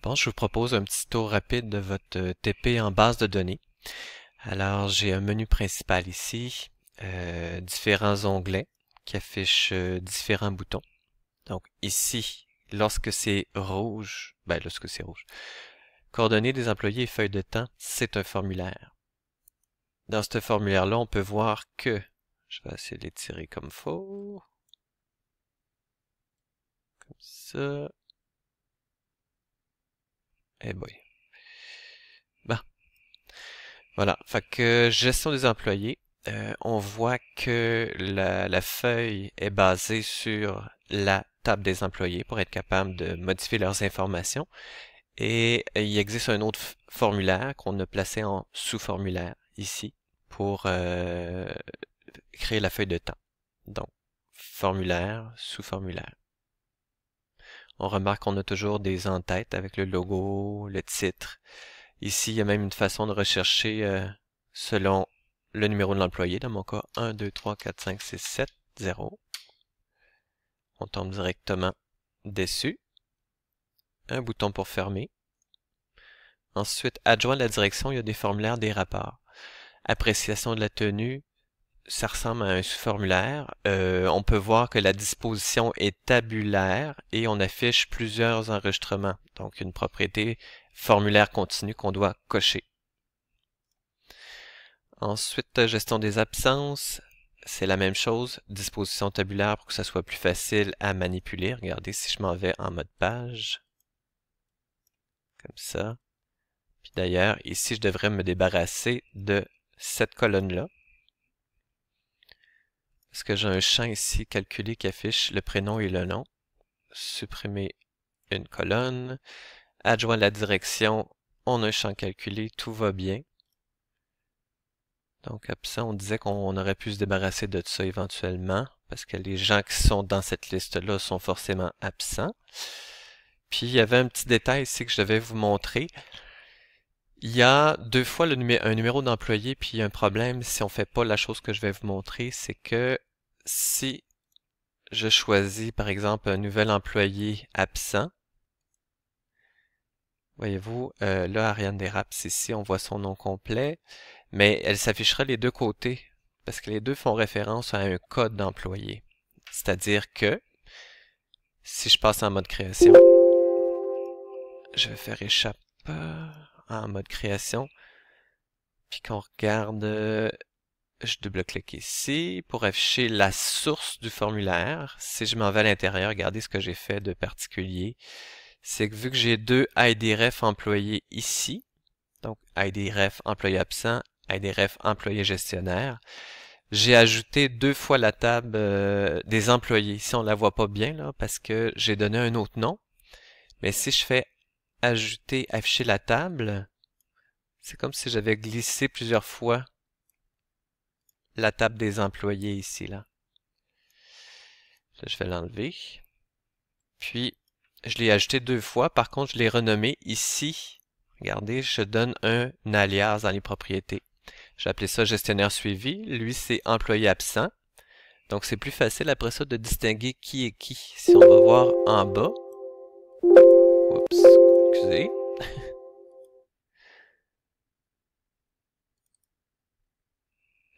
Bon, je vous propose un petit tour rapide de votre TP en base de données. Alors, j'ai un menu principal ici, différents onglets qui affichent différents boutons. Donc ici, lorsque c'est rouge, coordonnées des employés et feuilles de temps, c'est un formulaire. Dans ce formulaire-là, on peut voir que, je vais essayer de l'étirer comme faut, comme ça, et boy. Bon, voilà, fait que gestion des employés, on voit que la feuille est basée sur la table des employés pour être capable de modifier leurs informations. Et il existe un autre formulaire qu'on a placé en sous-formulaire ici pour créer la feuille de temps. Donc, formulaire, sous-formulaire. On remarque qu'on a toujours des en-têtes avec le logo, le titre. Ici, il y a même une façon de rechercher selon le numéro de l'employé. Dans mon cas, 1, 2, 3, 4, 5, 6, 7, 0. On tombe directement dessus. Un bouton pour fermer. Ensuite, adjoindre la direction, il y a des formulaires, des rapports. Appréciation de la tenue, ça ressemble à un sous-formulaire. On peut voir que la disposition est tabulaire et on affiche plusieurs enregistrements. Donc, une propriété formulaire continu qu'on doit cocher. Ensuite, gestion des absences, c'est la même chose. Disposition tabulaire pour que ça soit plus facile à manipuler. Regardez si je m'en vais en mode page. Comme ça. Puis d'ailleurs, ici, je devrais me débarrasser de cette colonne-là. Parce que j'ai un champ ici calculé qui affiche le prénom et le nom. Supprimer une colonne. Adjoindre la direction, on a un champ calculé, tout va bien. Donc absent, on disait qu'on aurait pu se débarrasser de ça éventuellement, parce que les gens qui sont dans cette liste-là sont forcément absents. Puis il y avait un petit détail ici que je devais vous montrer. Il y a deux fois un numéro d'employé, puis il y a un problème si on fait pas la chose que je vais vous montrer, c'est que si je choisis par exemple un nouvel employé absent, voyez-vous, là Ariane Desrapes ici, on voit son nom complet, mais elle s'affichera les deux côtés, parce que les deux font référence à un code d'employé. C'est-à-dire que si je passe en mode création, je vais faire échappe en mode création, puis qu'on regarde, je double-clique ici pour afficher la source du formulaire. Si je m'en vais à l'intérieur, regardez ce que j'ai fait de particulier. C'est que vu que j'ai deux IDREF employés ici, donc IDREF employé absent, IDREF employé gestionnaire, j'ai ajouté deux fois la table des employés. Ici, on la voit pas bien là parce que j'ai donné un autre nom. Mais si je fais ajouter, afficher la table, c'est comme si j'avais glissé plusieurs fois la table des employés ici là. Là, je vais l'enlever. Puis, je l'ai ajouté deux fois. Par contre, je l'ai renommé ici. Regardez, je donne un alias dans les propriétés. J'ai appelé ça gestionnaire suivi. Lui, c'est employé absent. Donc, c'est plus facile après ça de distinguer qui est qui. Si on va voir en bas. Oups, excusez.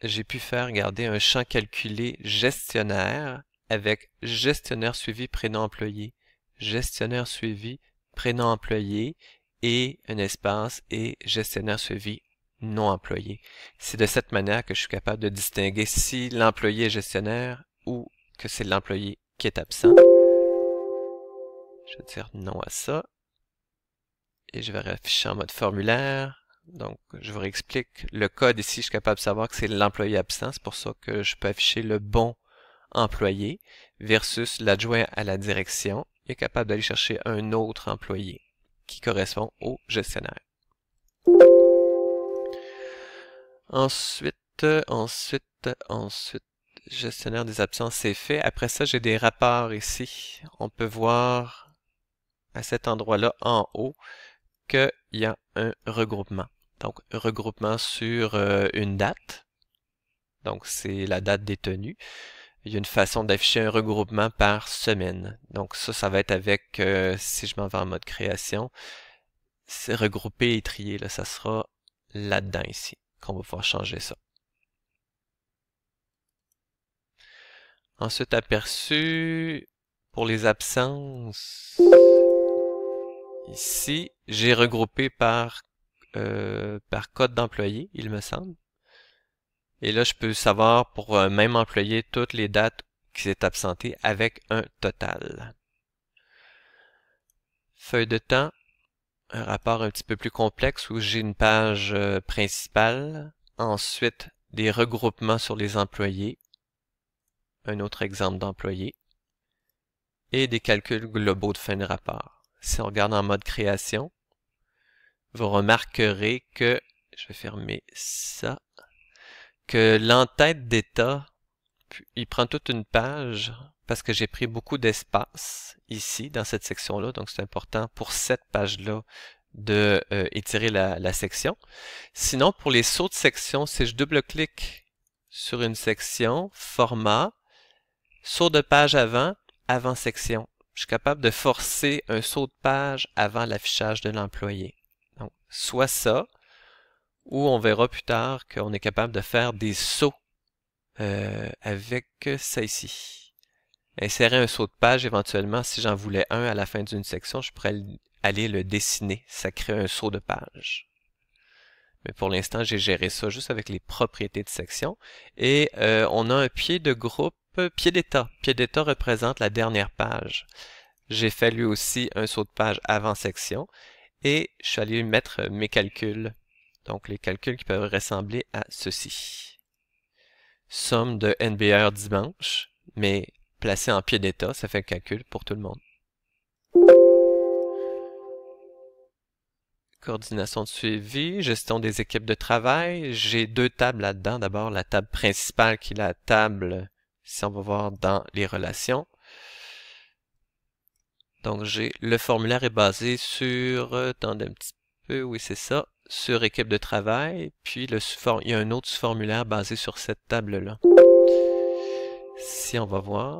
J'ai pu faire, regardez, un champ calculé gestionnaire avec gestionnaire suivi prénom employé. Gestionnaire suivi prénom employé et un espace et gestionnaire suivi non employé. C'est de cette manière que je suis capable de distinguer si l'employé est gestionnaire ou que c'est l'employé qui est absent. Je vais dire non à ça. Et je vais afficher en mode formulaire. Donc, je vous réexplique. Le code ici, je suis capable de savoir que c'est l'employé absent. C'est pour ça que je peux afficher le bon employé versus l'adjoint à la direction. Il est capable d'aller chercher un autre employé qui correspond au gestionnaire. Ensuite, gestionnaire des absences, c'est fait. Après ça, j'ai des rapports ici. On peut voir à cet endroit-là en haut qu'il y a un regroupement. Donc, regroupement sur une date. Donc, c'est la date détenue. Il y a une façon d'afficher un regroupement par semaine. Donc, ça va être avec, si je m'en vais en mode création, c'est regrouper et trier, là, ça sera là-dedans ici qu'on va pouvoir changer ça. Ensuite, aperçu pour les absences. Ici, j'ai regroupé par code d'employé, il me semble. Et là, je peux savoir pour un même employé toutes les dates qui s'est absenté avec un total. Feuille de temps, un rapport un petit peu plus complexe où j'ai une page principale, ensuite des regroupements sur les employés, un autre exemple d'employé, et des calculs globaux de fin de rapport. Si on regarde en mode création, vous remarquerez que, je vais fermer ça, que l'entête d'état, il prend toute une page parce que j'ai pris beaucoup d'espace ici dans cette section-là, donc c'est important pour cette page-là de étirer la section. Sinon, pour les sauts de section, si je double-clique sur une section, format, saut de page avant section. Je suis capable de forcer un saut de page avant l'affichage de l'employé. Donc, soit ça, ou on verra plus tard qu'on est capable de faire des sauts avec ça ici. Insérer un saut de page éventuellement, si j'en voulais un à la fin d'une section, je pourrais aller le dessiner. Ça crée un saut de page. Mais pour l'instant, j'ai géré ça juste avec les propriétés de section. Et on a un pied de groupe, pied d'état. Pied d'état représente la dernière page. J'ai fait lui aussi un saut de page avant section. Et je suis allé mettre mes calculs. Donc les calculs qui peuvent ressembler à ceci. Somme de NBR dimanche, mais placé en pied d'état, ça fait un calcul pour tout le monde. Coordination de suivi, gestion des équipes de travail. J'ai deux tables là-dedans. D'abord, la table principale qui est la table, si on va voir dans les relations. Donc, j'ai le formulaire est basé sur, attendez un petit peu, oui c'est ça, sur équipe de travail. Puis, il y a un autre formulaire basé sur cette table-là. Si on va voir...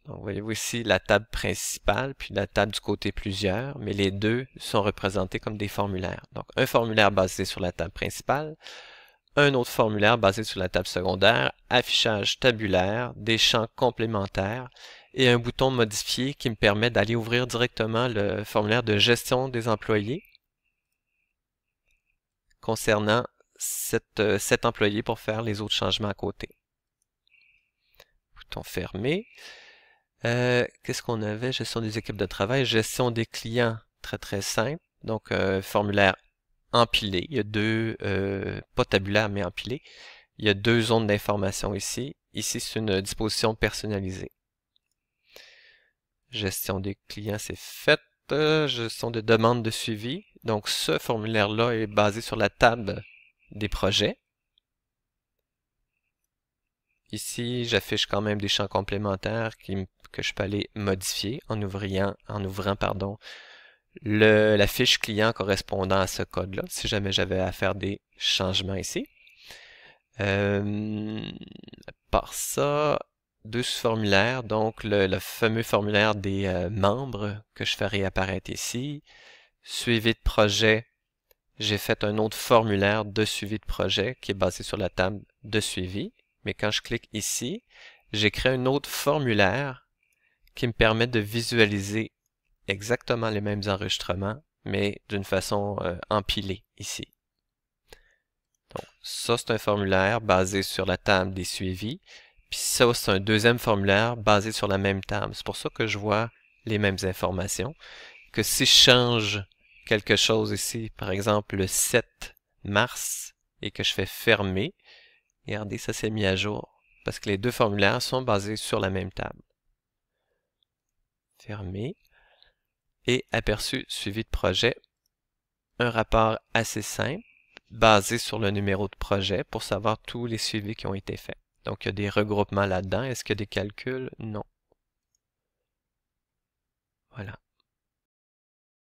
Donc, voyez-vous ici la table principale, puis la table du côté plusieurs, mais les deux sont représentés comme des formulaires. Donc, un formulaire basé sur la table principale, un autre formulaire basé sur la table secondaire, affichage tabulaire, des champs complémentaires, et un bouton modifier qui me permet d'aller ouvrir directement le formulaire de gestion des employés concernant cet employé pour faire les autres changements à côté. Bouton fermé. Qu'est-ce qu'on avait? Gestion des équipes de travail, gestion des clients, très très simple. Donc, formulaire empilé. Il y a deux, pas tabulaire, mais empilé. Il y a deux zones d'information ici. Ici, c'est une disposition personnalisée. Gestion des clients, c'est fait. Gestion de demande de suivi. Donc, ce formulaire-là est basé sur la table des projets. Ici, j'affiche quand même des champs complémentaires que je peux aller modifier en ouvrant la fiche client correspondant à ce code-là, si jamais j'avais à faire des changements ici. Par ça, deux formulaires, donc le fameux formulaire des membres que je fais réapparaître ici. Suivi de projet, j'ai fait un autre formulaire de suivi de projet qui est basé sur la table de suivi. Mais quand je clique ici, j'ai créé un autre formulaire qui me permet de visualiser exactement les mêmes enregistrements, mais d'une façon empilée ici. Donc, ça, c'est un formulaire basé sur la table des suivis. Puis ça, c'est un deuxième formulaire basé sur la même table. C'est pour ça que je vois les mêmes informations. Que si je change quelque chose ici, par exemple le 7 mars, et que je fais fermer, regardez, ça s'est mis à jour parce que les deux formulaires sont basés sur la même table. Fermé. Et aperçu suivi de projet. Un rapport assez simple basé sur le numéro de projet pour savoir tous les suivis qui ont été faits. Donc, il y a des regroupements là-dedans. Est-ce qu'il y a des calculs? Non. Voilà.